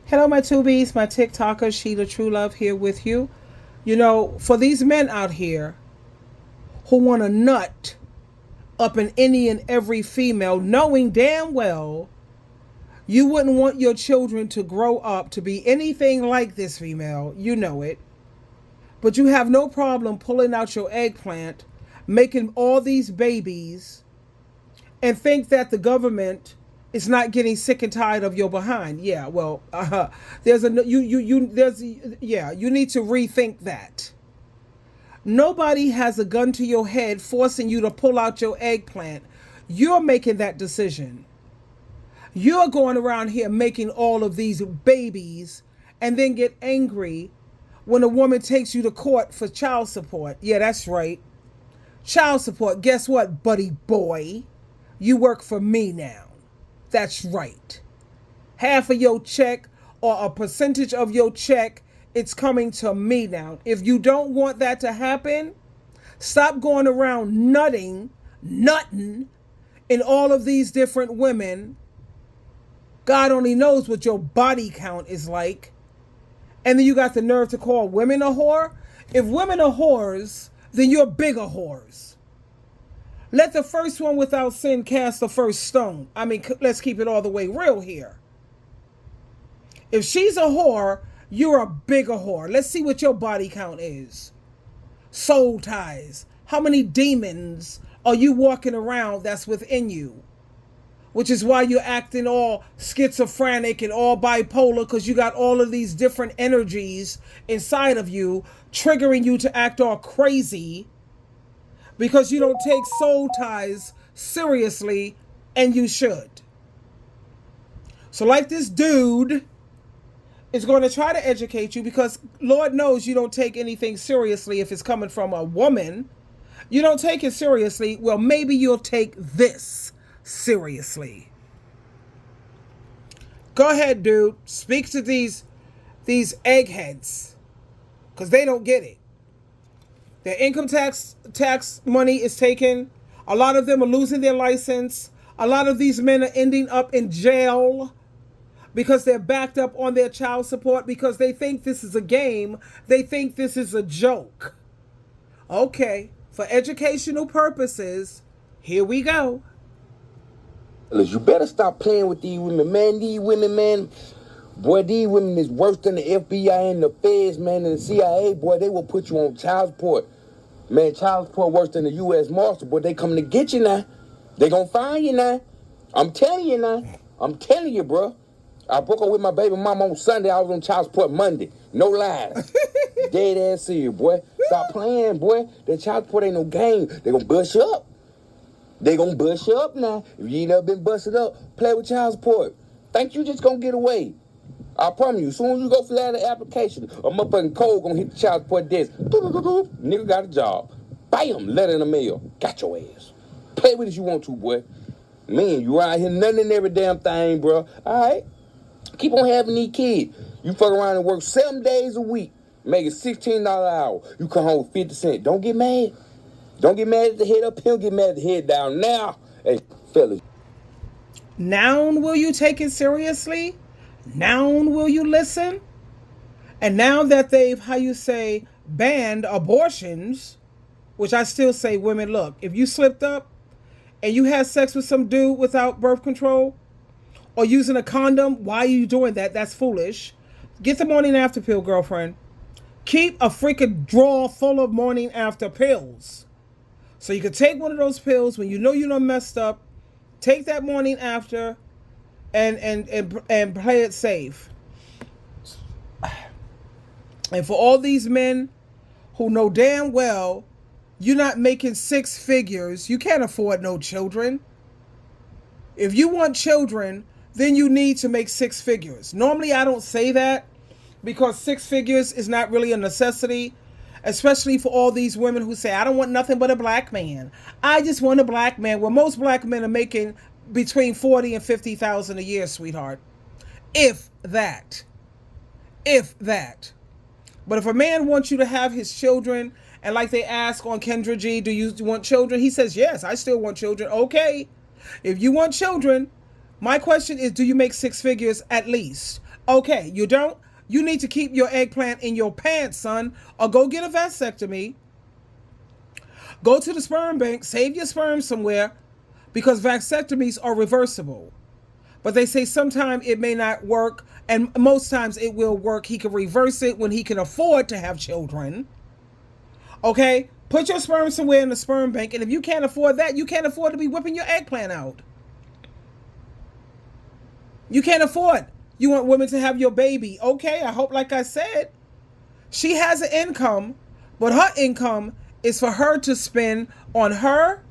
Hello, my tubies, my TikTokers, SheilaTruelove here with you. You know, for these men out here who want to nut up in any and every female, knowing damn well you wouldn't want your children to grow up to be anything like this female, you know it. But you have no problem pulling out your eggplant, making all these babies, and think that the government is not getting sick and tired of your behind. Yeah, well, there's a you need to rethink that. Nobody has a gun to your head forcing you to pull out your eggplant. You're making that decision. You're going around here making all of these babies and then get angry when a woman takes you to court for child support. Yeah, that's right. Child support. Guess what, buddy boy? You work for me now. That's right. Half of your check or a percentage of your check, it's coming to me now. If you don't want that to happen, stop going around nutting in all of these different women. God only knows what your body count is like. And then you got the nerve to call women a whore? If women are whores, then you're bigger whores. Let the first one without sin cast the first stone. I mean, let's keep it all the way real here. If she's a whore, you're a bigger whore. Let's see what your body count is. Soul ties. How many demons are you walking around that's within you? Which is why you're acting all schizophrenic and all bipolar, because you got all of these different energies inside of you triggering you to act all crazy because you don't take soul ties seriously, and you should. So like this dude is going to try to educate you, because Lord knows you don't take anything seriously if it's coming from a woman. You don't take it seriously. Well, maybe you'll take this seriously. Go ahead, dude. Speak to these eggheads, because they don't get it. Their income tax money is taken. A lot of them are losing their license. A lot of these men are ending up in jail because they're backed up on their child support, because they think this is a game. They think this is a joke. Okay, for educational purposes, here we go. You better stop playing with these women, man. These women, man, boy, these women is worse than the FBI and the feds, man, and the CIA. Boy, they will put you on child support. Man, child support worse than the U.S. Marshal. Boy, they coming to get you now. They gonna find you now. I'm telling you now. I'm telling you, bro. I broke up with my baby mama on Sunday. I was on child support Monday. No lies. Dead ass serious, boy. Stop playing, boy. That child support ain't no game. They gonna bust you up. They gonna bust you up now. If you ain't never been busted up, play with child support. Think you just gonna get away. I promise you, as soon as you go fill out the application, a motherfucking code gonna hit the child support desk. Nigga got a job. Bam, letter in the mail. Got your ass. Play with it you want to, boy. Man, you out here nothing in every damn thing, bro. All right? Keep on having these kids. You fuck around and work 7 days a week, making $16 an hour. You come home with 50 cents. Don't get mad. Don't get mad at the head up here. Get mad at the head down. Now, hey, fellas. Now will you take it seriously? Now will you listen? And now that they've, banned abortions, which I still say, women, look, if you slipped up and you had sex with some dude without birth control or using a condom, why are you doing that? That's foolish. Get the morning after pill, girlfriend. Keep a freaking drawer full of morning after pills. So you can take one of those pills when you know you done messed up. Take that morning after and play it safe. And for all these men who know damn well you're not making six figures, you can't afford no children. If you want children, then you need to make six figures. Normally I don't say that because six figures is not really a necessity, especially for all these women who say, I don't want nothing but a black man. I just want a black man. Well, most black men are making between 40 and 50,000 a year, sweetheart. If that. But if a man wants you to have his children, and like they ask on Kendra G, do you want children? He says, yes, I still want children. Okay. If you want children, my question is, do you make six figures at least? Okay, you don't? You need to keep your eggplant in your pants, son, or go get a vasectomy. Go to the sperm bank, save your sperm somewhere, because vasectomies are reversible. But they say sometimes it may not work, and most times it will work. He can reverse it when he can afford to have children. Okay? Put your sperm somewhere in the sperm bank, and if you can't afford that, you can't afford to be whipping your eggplant out. You can't afford. You want women to have your baby. Okay, I hope, like I said, she has an income, but her income is for her to spend on her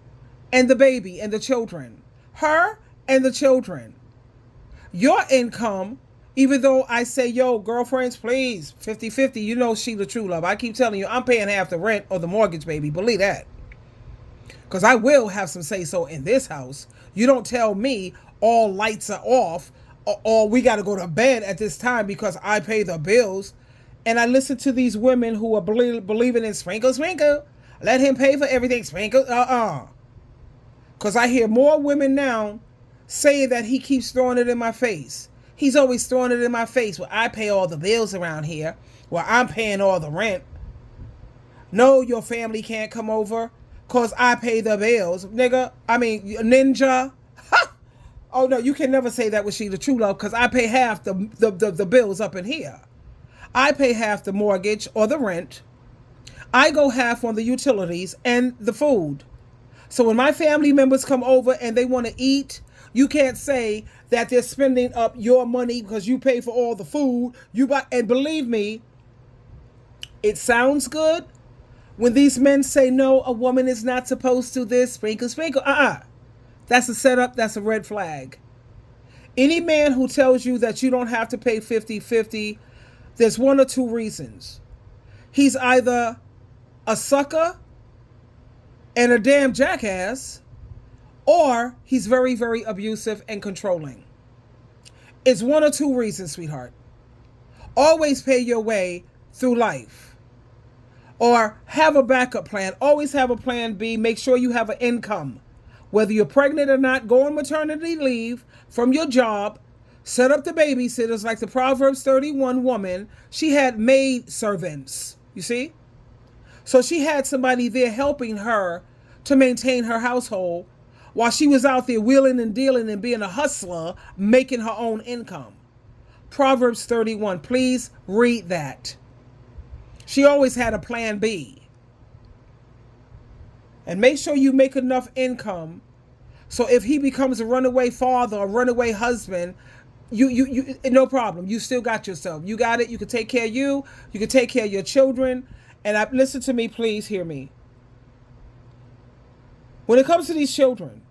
and the baby and the children. Her and the children. Your income, even though I say, yo, girlfriends, please, 50-50, you know SheilaTruelove. I keep telling you, I'm paying half the rent or the mortgage, baby. Believe that. Because I will have some say-so in this house. You don't tell me all lights are off or we got to go to bed at this time because I pay the bills. And I listen to these women who are believing in sprinkle, sprinkle. Let him pay for everything. Sprinkle, Because I hear more women now saying that he keeps throwing it in my face. He's always throwing it in my face. Well, I pay all the bills around here. Well, I'm paying all the rent. No, your family can't come over because I pay the bills. Ninja. Ha! Oh, no, you can never say that with SheilaTruelove because I pay half the bills up in here. I pay half the mortgage or the rent. I go half on the utilities and the food. So when my family members come over and they want to eat, you can't say that they're spending up your money because you pay for all the food. You buy, and believe me, it sounds good when these men say, no, a woman is not supposed to this, sprinkle, sprinkle. That's a setup. That's a red flag. Any man who tells you that you don't have to pay 50-50, there's one or two reasons. He's either a sucker and a damn jackass, or he's very, very abusive and controlling. It's one or two reasons, sweetheart. Always pay your way through life. Or have a backup plan. Always have a plan B. Make sure you have an income. Whether you're pregnant or not, go on maternity leave from your job. Set up the babysitters like the Proverbs 31 woman. She had maid servants, you see? So she had somebody there helping her to maintain her household while she was out there wheeling and dealing and being a hustler, making her own income. Proverbs 31, please read that. She always had a plan B. And make sure you make enough income so if he becomes a runaway father or runaway husband, you no problem. You still got yourself. You got it. You can take care of you. You can take care of your children. And listen to me, please hear me. When it comes to these children,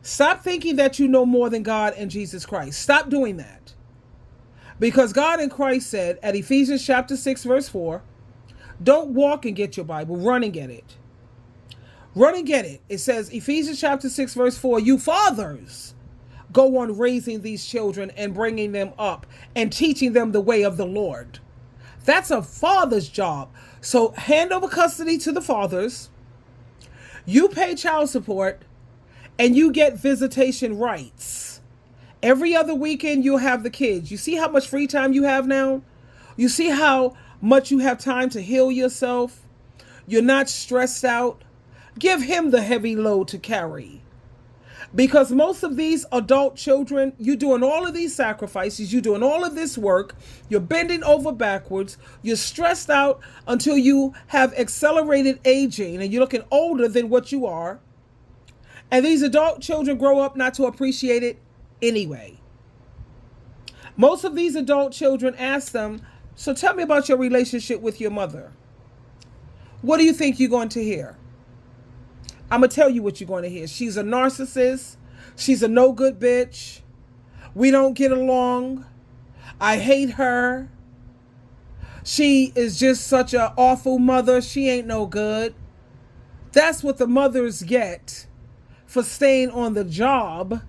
stop thinking that you know more than God and Jesus Christ. Stop doing that. Because God and Christ said at Ephesians chapter 6, verse 4, don't walk and get your Bible, run and get it. Run and get it. It says, Ephesians chapter 6, verse 4, you fathers, go on raising these children and bringing them up and teaching them the way of the Lord. That's a father's job. So hand over custody to the fathers. You pay child support and you get visitation rights. Every other weekend you'll have the kids. You see how much free time you have now? You see how much you have time to heal yourself? You're not stressed out. Give him the heavy load to carry. Because most of these adult children, you're doing all of these sacrifices, you're doing all of this work, you're bending over backwards, you're stressed out until you have accelerated aging and you're looking older than what you are. And these adult children grow up not to appreciate it anyway. Most of these adult children ask them, so tell me about your relationship with your mother. What do you think you're going to hear? I'm going to tell you what you're going to hear. She's a narcissist. She's a no good bitch. We don't get along. I hate her. She is just such an awful mother. She ain't no good. That's what the mothers get for staying on the job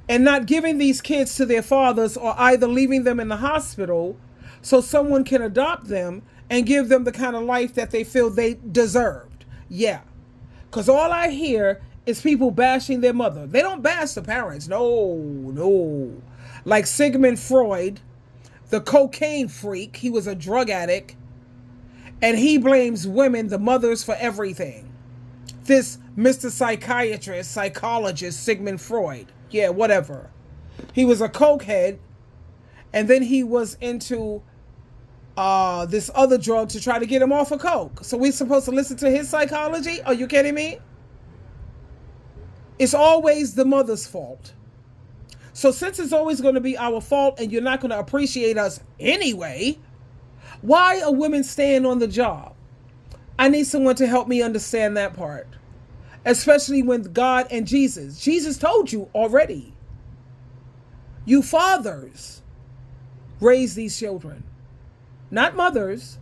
and not giving these kids to their fathers or either leaving them in the hospital so someone can adopt them and give them the kind of life that they feel they deserved. Yeah. Because all I hear is people bashing their mother. They don't bash the parents. No. Like Sigmund Freud, the cocaine freak, he was a drug addict, and he blames women, the mothers, for everything. This Mr. Psychiatrist, psychologist, Sigmund Freud, yeah, whatever. He was a cokehead, and then he was into this other drug to try to get him off of coke. So we supposed to listen to his psychology? Are you kidding me? It's always the mother's fault. So since it's always going to be our fault and you're not going to appreciate us anyway, why are women staying on the job? I need someone to help me understand that part. Especially when God and Jesus told you already. You fathers raise these children, not mothers.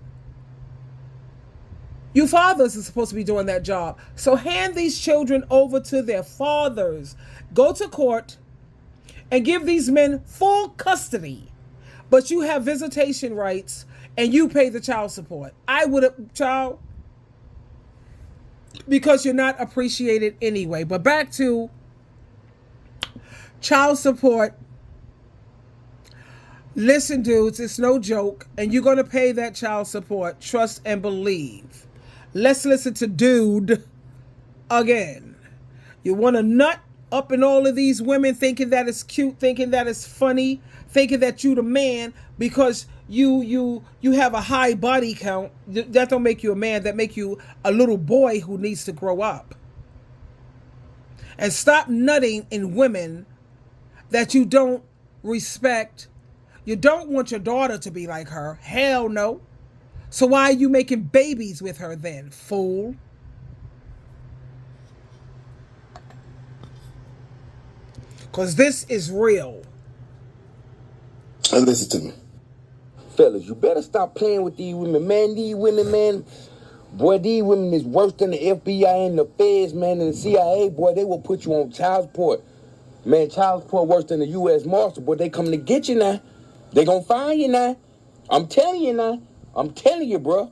You fathers are supposed to be doing that job. So hand these children over to their fathers. Go to court and give these men full custody. But you have visitation rights and you pay the child support. I would have, child, because you're not appreciated anyway. But back to child support. Listen, dudes, it's no joke. And you're going to pay that child support. Trust and believe. Let's listen to Dude again. You want to nut up in all of these women thinking that it's cute, thinking that it's funny, thinking that you the man because you have a high body count. That don't make you a man. That make you a little boy who needs to grow up. And stop nutting in women that you don't respect. You don't want your daughter to be like her. Hell no. So why are you making babies with her then, fool? Because this is real. And listen to me. Fellas, you better stop playing with these women, man. These women, man. Boy, these women is worse than the FBI and the feds, man, and the CIA. Boy, they will put you on child support. Man, child support worse than the U.S. Marshal. Boy, they coming to get you now. They gonna find you now. I'm telling you now. I'm telling you, bro.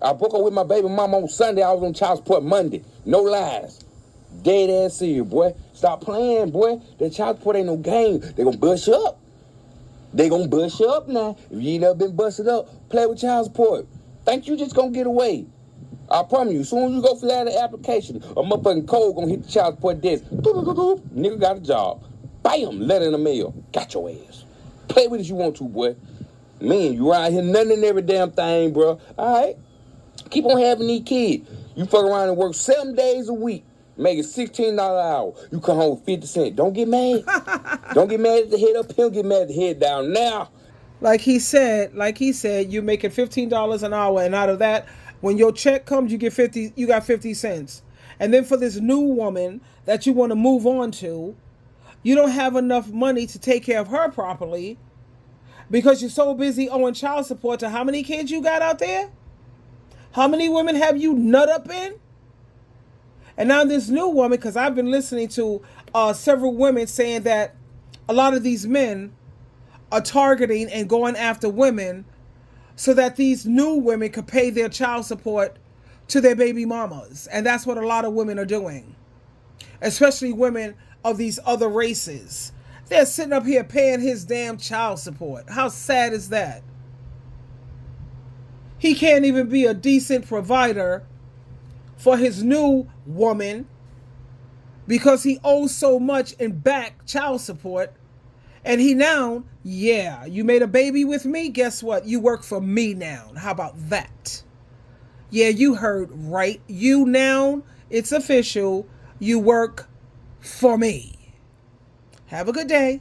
I broke up with my baby mama on Sunday. I was on child support Monday. No lies. Dead ass serious, boy. Stop playing, boy. That child support ain't no game. They gonna bust you up. They gonna bust you up now. If you ain't never been busted up, play with child support. Think you just gonna get away. I promise you, as soon as you go fill out the application, a motherfucking code gonna hit the child support desk. Nigga got a job. Bam, letter in the mail. Got your ass. Play with it if you want to, boy. Man, you around here nothing in every damn thing, bro. All right? Keep on having these kids. You fuck around and work 7 days a week, making $16 an hour. You come home with 50 cents. Don't get mad. Don't get mad at the head up here. Get mad at the head down now. Like he said, you're making $15 an hour, and out of that, when your check comes, you get 50. You got 50 cents. And then for this new woman that you want to move on to, you don't have enough money to take care of her properly because you're so busy owing child support to how many kids you got out there? How many women have you nut up in? And now this new woman, because I've been listening to several women saying that a lot of these men are targeting and going after women so that these new women could pay their child support to their baby mamas. And that's what a lot of women are doing. Especially women of these other races. They're sitting up here paying his damn child support. How sad is that? He can't even be a decent provider for his new woman because he owes so much in back child support. And he now, yeah, you made a baby with me? Guess what? You work for me now. How about that? Yeah, you heard right. You now, it's official. You work for me. Have a good day.